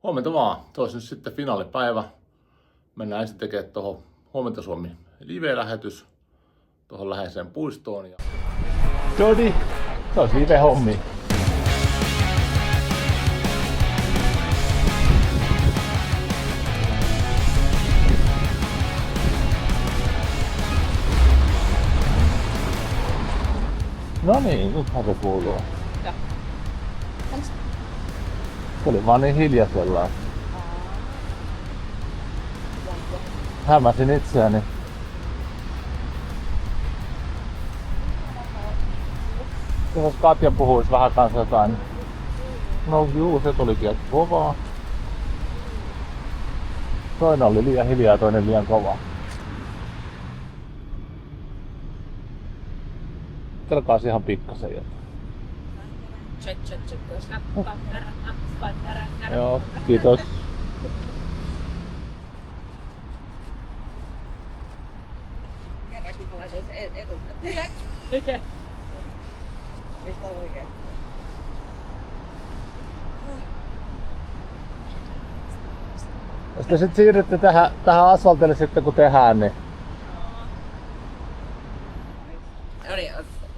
Huomenta vaan. Toisi nyt sitten finaalipäivä. Mennään ensin tekemään tuohon Huomenta Suomi live-lähetys tuohon läheiseen puistoon. Jodi, se on live-hommi. No niin, nythän se kuuluu. Se oli vaan niin hiljaisella. Hämäsin itseäni. Jos Katja puhuisi vähän kanssa jotain. No juu, se tulikin aika kovaa. Toinen oli liian hiljaa ja toinen liian kovaa. Telkaas ihan pikkasen jotain. Joo, kiitos. Kerrankin mulla se etukäteen. Mistä oikein? Jos te sit siirrytte tähän asfaltille sitten kun tehdään, niin...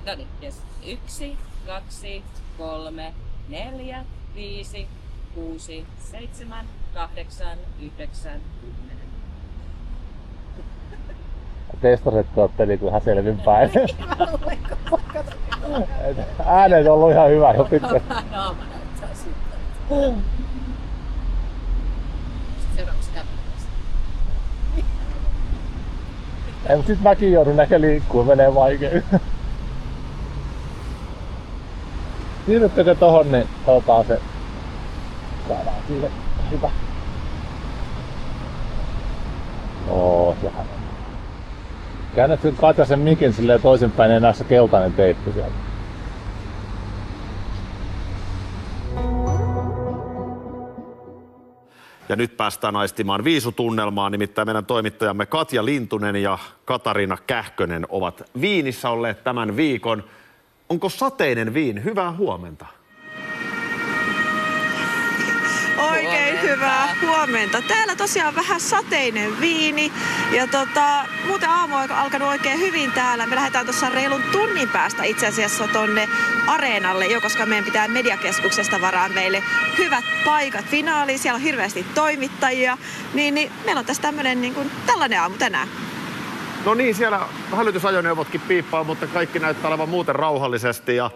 No niin, yes. 1, 2, 3, 4, 5, 6, 7, 8, 9, 10. Testaset otteli ihan selvinpäin. Äänet on ollut ihan hyvä jo pitkään. Naama näyttää siltä. Seuraavaksi käppäistä. Ei, mutta sit mäkin joudun ehkä liikkuu, menee vaikein. Siirryttekö tohon, niin otetaan se. Saadaan siihen hyvä. Sehän on. Käännät Katja sen mikin silleen toisinpäin, niin näissä keltainen teippi sieltä. Ja nyt päästään aistimaan viisutunnelmaa, nimittäin meidän toimittajamme Katja Lintunen ja Katariina Kähkönen ovat Wienissä olleet tämän viikon. Onko sateinen Wien? Hyvää huomenta. Oikein hyvää huomenta. Täällä tosiaan vähän sateinen Viini ja muuten aamu on alkanut oikein hyvin täällä. Me lähdetään tuossa reilun tunnin päästä itse asiassa tonne areenalle jo, koska meidän pitää mediakeskuksesta varaa meille hyvät paikat finaaliin. Siellä on hirveästi toimittajia, niin meillä on tässä tällainen aamu tänään. No niin, siellä hälytysajoneuvotkin piippaa, mutta kaikki näyttää olevan muuten rauhallisesti. Ja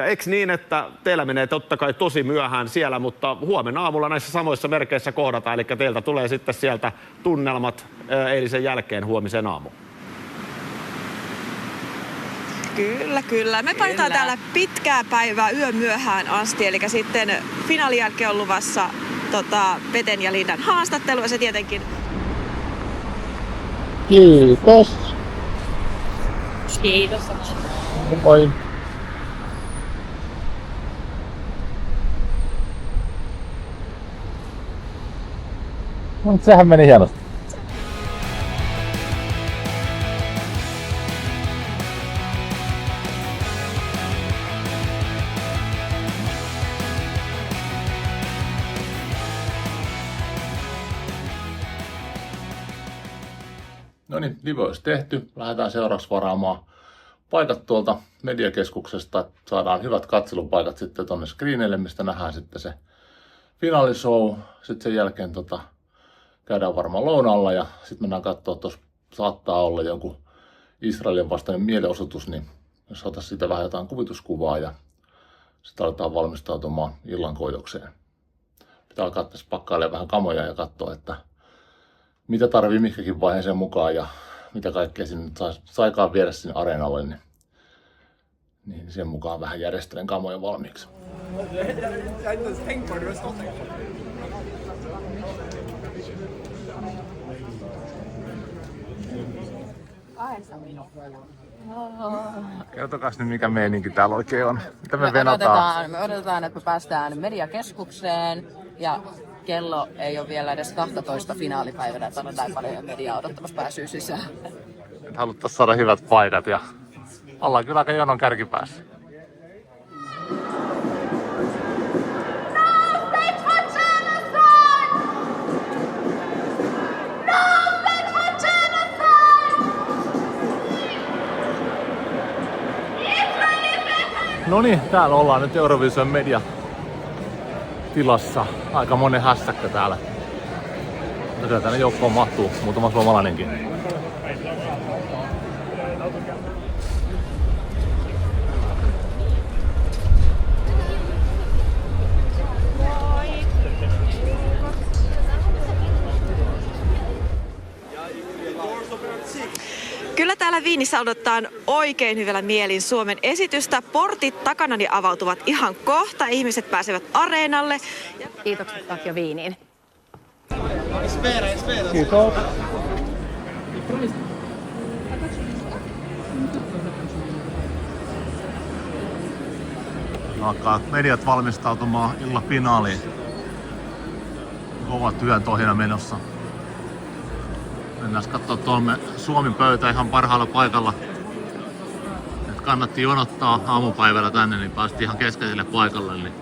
eikö niin, että teillä menee totta kai tosi myöhään siellä, mutta huomenna aamulla näissä samoissa merkeissä kohdataan. Eli teiltä tulee sitten sieltä tunnelmat eilisen jälkeen huomisen aamuun. Kyllä. Me painetaan täällä pitkää päivää yömyöhään asti. Eli sitten finaalin jälkeen on luvassa Peten ja Lindan haastattelu ja se tietenkin... Kiitos. Kiitos. Moi. No, sehän meni hienosti. No niin, live olisi tehty. Lähdetään seuraavaksi varaamaan paikat tuolta mediakeskuksesta. Saadaan hyvät katselupaikat sitten tonne screenille, mistä nähdään sitten se finaalishow. Sitten sen jälkeen käydään varmaan lounaalla ja sitten mennään katsoa, tuossa saattaa olla jonkun Israelin vastainen mielenosoitus, niin jos otaisiin siitä vähän jotain kuvituskuvaa ja sitten aletaan valmistautumaan illankoitokseen. Pitää alkaa tässä pakkailemaan vähän kamoja ja katsoa, että mitä tarvii mihinkin vaiheeseen mukaan ja mitä kaikkea sinne saikaan viedä sinne areenalle, niin sen mukaan vähän järjestelen kamoja valmiiksi. Kertokas nyt mikä meininki täällä oikein on. Mitä me venataan? Me odotetaan, että me päästään mediakeskukseen ja kello ei ole vielä edes 12 finaalipäivänä, että on näin paljon mediaa odottamassa pääsyä sisään. Nyt haluttais saada hyvät paikat ja ollaan kyllä aika jonon kärkipäässä. No niin, täällä ollaan nyt Eurovision media tilassa. Aika monen hässäkkä täällä. Kyllä tänne joukkoon mahtuu muutama suomalainenkin. Kyllä täällä Wienissä odotetaan oikein hyvällä mielin Suomen esitystä. Portit takanani avautuvat ihan kohta. Ihmiset pääsevät areenalle. Kiitokset takia Wieniin. Kiitos. Alkaa mediat valmistautumaan illan finaaliin. Kova työn tohina menossa. Mennään katsoa tuomme Suomen pöytä ihan parhaalla paikalla. Et kannatti jonottaa aamupäivällä tänne, niin päästiin ihan keskeiselle paikalle. Eli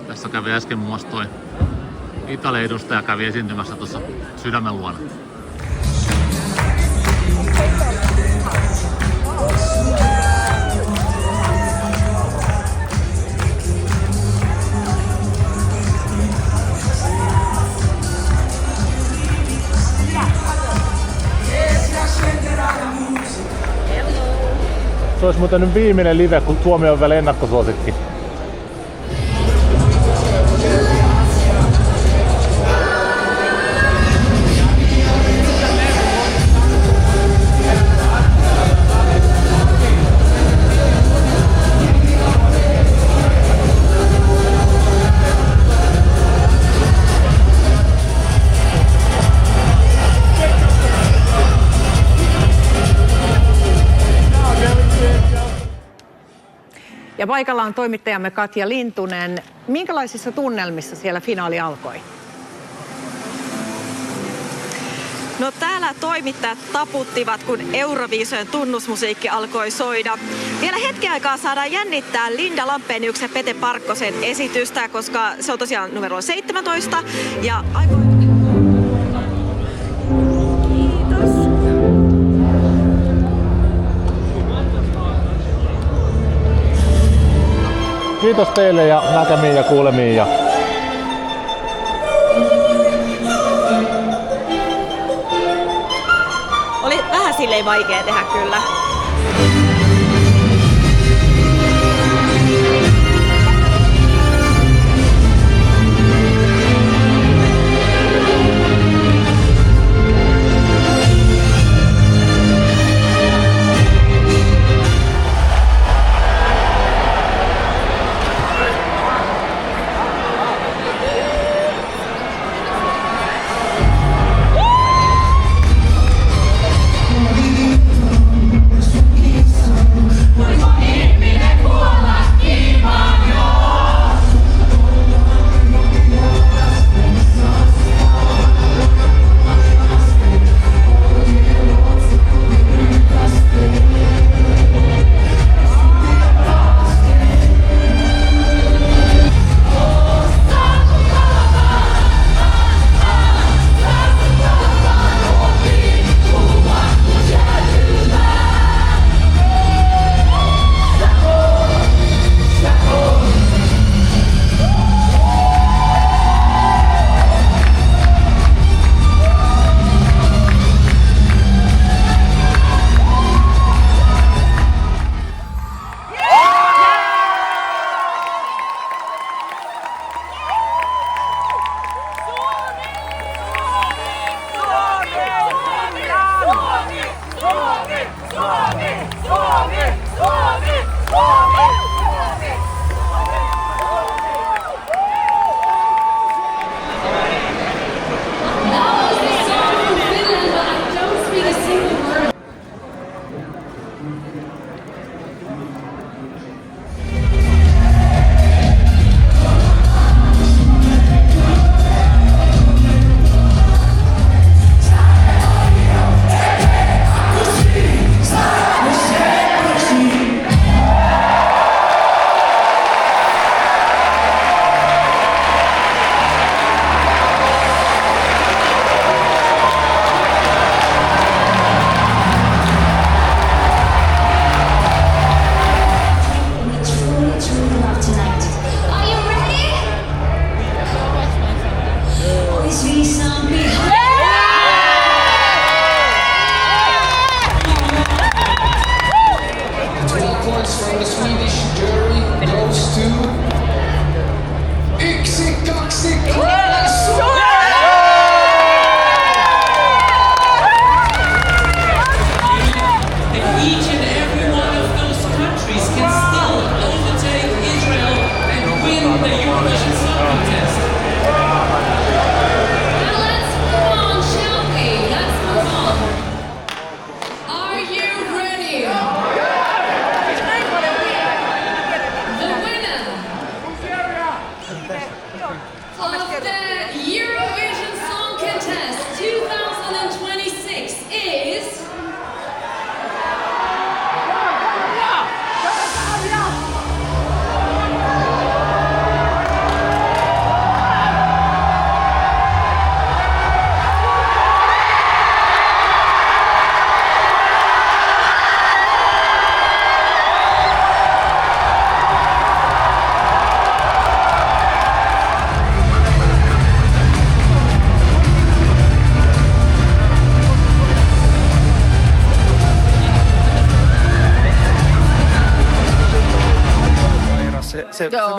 tässä kävi äsken muun muassa toi Italian edustaja kävi esiintymässä tuossa sydämen luona. Se olisi muuten nyt viimeinen live, kun Suomi on vielä ennakkosuosikki. Ja paikalla on toimittajamme Katja Lintunen. Minkälaisissa tunnelmissa siellä finaali alkoi? No täällä toimittajat taputtivat, kun Euroviisojen tunnusmusiikki alkoi soida. Vielä hetken aikaa saadaan jännittää Linda Lampeniuksen ja Pete Parkkosen esitystä, koska se on tosiaan numero 17. Ja Kiitos teille ja näkemiin ja kuulemiin. Oli vähän silleen vaikea tehdä kyllä.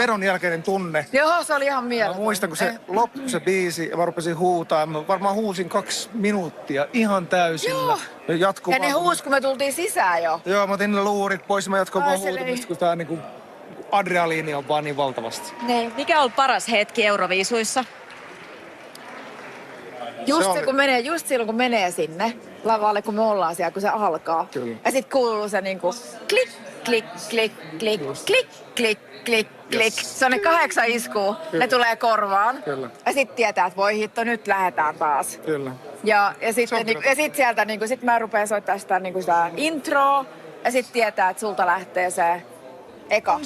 vedon jälkeinen tunne. Joo, se oli ihan Mä mieletön. muistan, kun se loppui se biisi ja mä rupesin huutaa. Mä varmaan huusin 2 minuuttia ihan täysillä. Ja jatkuvaa. Ja ne huusi, kun me tultiin sisään jo. Joo, mä otin ne luurit pois ja mä jatkoin vaan Ai, se huutamista, kun tää niinku adrenaliini on vaan niin valtavasti. Niin. Mikä on paras hetki Euroviisuissa? Just silloin, kun menee sinne lavalle, kun me ollaan siellä, kun se alkaa. Kyllä. Ja sit kuuluu se niinku klik, klik, klik, klik, klik, klik, klik, klik. Se on ne 8 iskua, ne tulee korvaan. Kyllä. Ja sit tietää, että voi hitto, nyt lähdetään taas. Kyllä. Ja Se on sitten kyllä ja sit sieltä sit mä rupean soittaa sitä, sitä introa. Ja sit tietää, että sulta lähtee se eka.